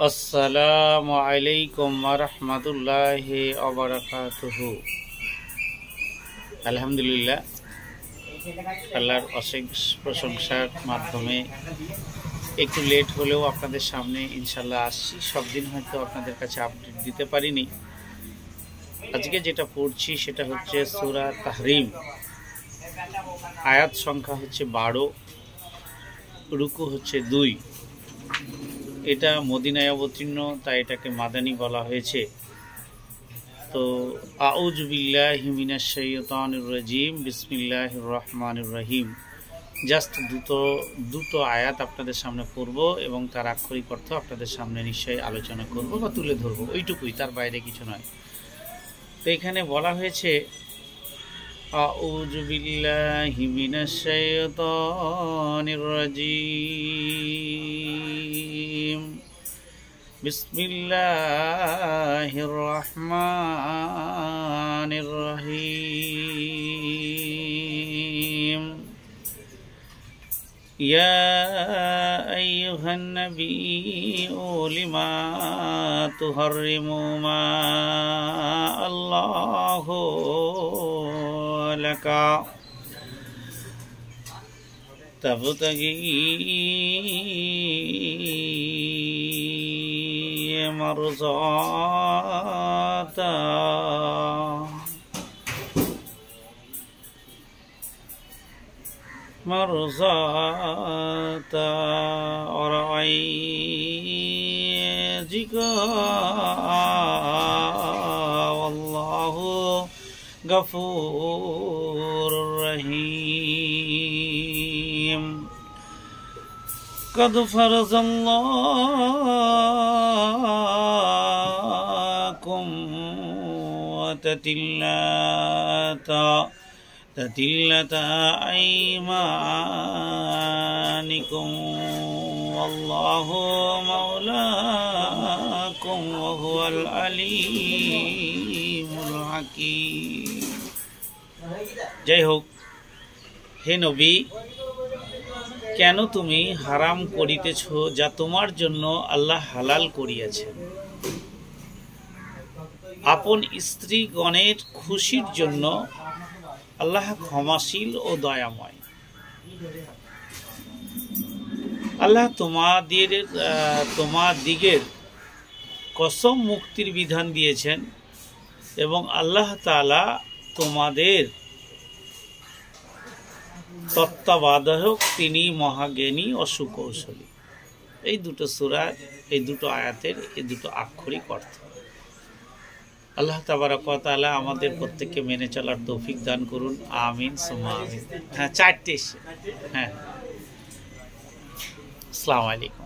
আসসালামু আলাইকুম ওয়া রাহমাতুল্লাহি ওয়া বারাকাতুহু। আলহামদুলিল্লাহ, আল্লাহর অশেষ প্রশংসার মাধ্যমে একটু লেট হলেও আপনাদের সামনে ইনশাল্লাহ আসছি। সব দিন হয়তো আপনাদের কাছে আপডেট দিতে পারিনি। আজকে যেটা পড়ছি সেটা হচ্ছে সূরা তাহরিম, আয়াত সংখ্যা হচ্ছে 12, রুকু হচ্ছে 2। এটা মদিনায় অবতীর্ণ, তাই এটাকে মাদানী বলা হয়েছে। তো আউযু বিল্লাহি মিনাশ শাইতানির রাজিম, বিসমিল্লাহির রহমানির রহিম। জাস্ট দুটো আয়াত আপনাদের সামনে পড়ব এবং তার আক্ষরিক অর্থ আপনাদের সামনে নিশ্চয়ই আলোচনা করব বা তুলে ধরবো, ওইটুকুই, তার বাইরে কিছু নয়। তো এখানে বলা হয়েছে আউযু বিল্লাহি মিনাশ শাইতানির রাজিম, বিসমিল্লাহির রহমানির রহিম। ইয়া আইয়ুহান নাবিয়্যু লিমা তুহাররিমু মা আল্লাহু লাকা তাবতাগী মারযাতা আরাইজিকা আল্লাহু গফুরুর রহিম। قد فرض الله تتلة أيمانكم والله مولاكم وهو العليم الحكيم। যাই হোক, হে নবী, কেন তুমি হারাম করিতেছ যা তোমার জন্য আল্লাহ হালাল করিয়াছেন? আপন স্ত্রীগণের খুশির জন্য আল্লাহ ক্ষমাশীল ও দয়াময়। আল্লাহ তোমাদিগের কসম মুক্তির বিধান দিয়েছেন এবং আল্লাহ তাআলা তোমাদের তত্ত্বাবধায়ক, তিনি মহাজ্ঞানী ও সুকৌশলী। এই দুটো সূরা, এই দুটো আয়াতের এই দুটো আক্ষরিক অর্থ। আল্লাহ তাবারক ওয়া তাআলা আমাদের প্রত্যেককে মেনে চলার তৌফিক দান করুন, আমিন সুম্মা আমিন। হ্যাঁ, 4টে। হ্যাঁ, আসসালামু আলাইকুম।